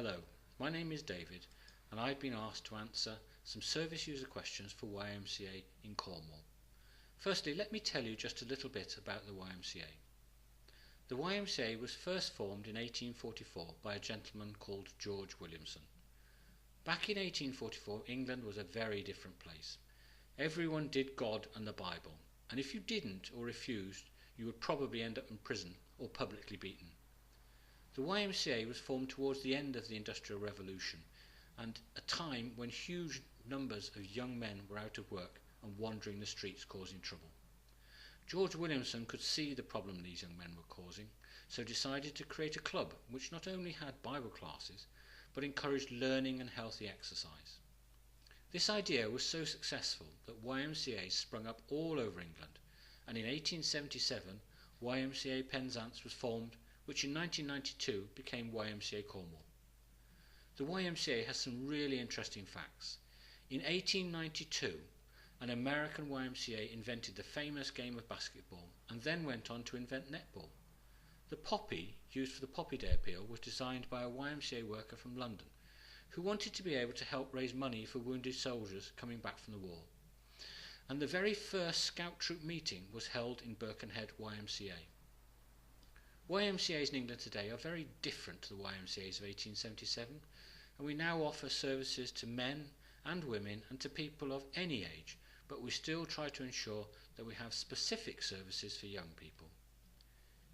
Hello, my name is David and I've been asked to answer some service user questions for YMCA in Cornwall. Firstly, let me tell you just a little bit about the YMCA. The YMCA was first formed in 1844 by a gentleman called George Williamson. Back in 1844, England was a very different place. Everyone did God and the Bible, and if you didn't or refused, you would probably end up in prison or publicly beaten. The YMCA was formed towards the end of the Industrial Revolution and a time when huge numbers of young men were out of work and wandering the streets causing trouble. George Williamson could see the problem these young men were causing, so decided to create a club which not only had Bible classes but encouraged learning and healthy exercise. This idea was so successful that YMCA sprung up all over England, and in 1877 YMCA Penzance was formed, which in 1992 became YMCA Cornwall. The YMCA has some really interesting facts. In 1892, an American YMCA invented the famous game of basketball and then went on to invent netball. The poppy used for the Poppy Day appeal was designed by a YMCA worker from London who wanted to be able to help raise money for wounded soldiers coming back from the war. And the very first Scout Troop meeting was held in Birkenhead YMCA. YMCAs in England today are very different to the YMCAs of 1877, and we now offer services to men and women and to people of any age, but we still try to ensure that we have specific services for young people.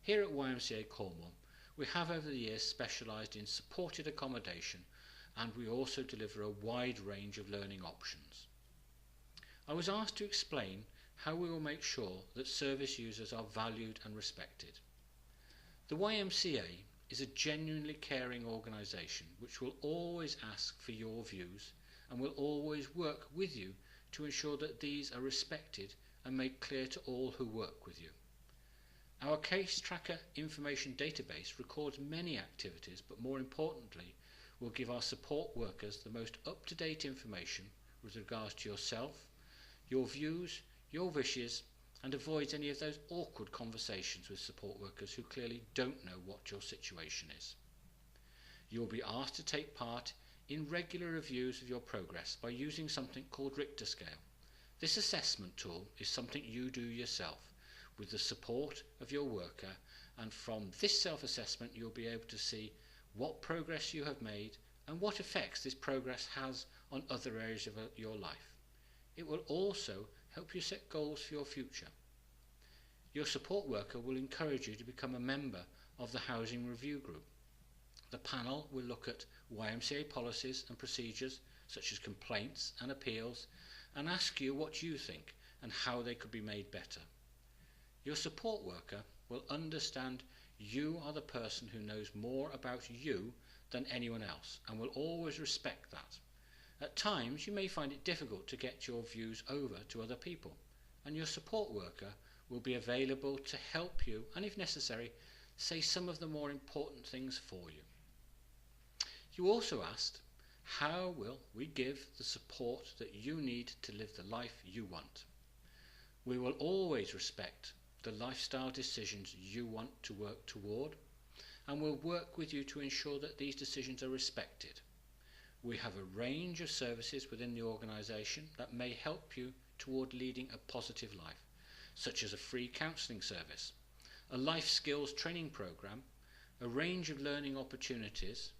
Here at YMCA Cornwall, we have over the years specialised in supported accommodation, and we also deliver a wide range of learning options. I was asked to explain how we will make sure that service users are valued and respected. The YMCA is a genuinely caring organisation which will always ask for your views and will always work with you to ensure that these are respected and made clear to all who work with you. Our case tracker information database records many activities, but more importantly will give our support workers the most up-to-date information with regards to yourself, your views, your wishes, and avoids any of those awkward conversations with support workers who clearly don't know what your situation is. You will be asked to take part in regular reviews of your progress by using something called Richter scale. This assessment tool is something you do yourself with the support of your worker, and from this self-assessment you'll be able to see what progress you have made and what effects this progress has on other areas of your life. It will also help you set goals for your future. Your support worker will encourage you to become a member of the Housing Review Group. The panel will look at YMCA policies and procedures such as complaints and appeals and ask you what you think and how they could be made better. Your support worker will understand you are the person who knows more about you than anyone else and will always respect that. At times you may find it difficult to get your views over to other people, and your support worker will be available to help you and, if necessary, say some of the more important things for you. You also asked, how will we give the support that you need to live the life you want? We will always respect the lifestyle decisions you want to work toward, and will work with you to ensure that these decisions are respected. We have a range of services within the organisation that may help you toward leading a positive life, such as a free counselling service, a life skills training programme, a range of learning opportunities,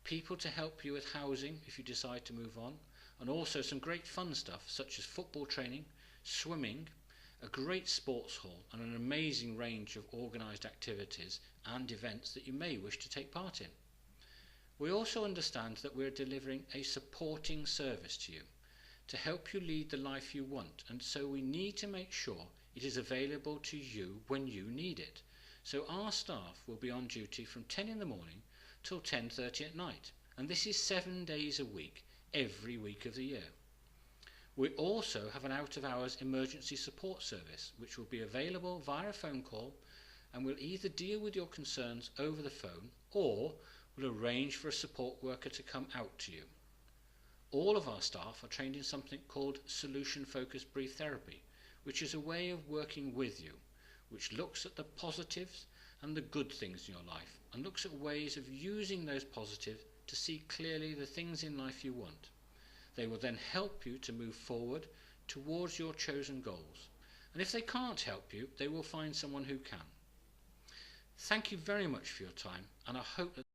people to help you with housing if you decide to move on, and also some great fun stuff such as football training, swimming, a great sports hall, and an amazing range of organised activities and events that you may wish to take part in. We also understand that we are delivering a supporting service to you to help you lead the life you want, and so we need to make sure it is available to you when you need it. So our staff will be on duty from 10 in the morning till 10:30 at night, and this is 7 days a week, every week of the year. We also have an out-of-hours emergency support service which will be available via a phone call and will either deal with your concerns over the phone or will arrange for a support worker to come out to you. All of our staff are trained in something called solution-focused brief therapy, which is a way of working with you, which looks at the positives and the good things in your life and looks at ways of using those positives to see clearly the things in life you want. They will then help you to move forward towards your chosen goals. And if they can't help you, they will find someone who can. Thank you very much for your time, and I hope that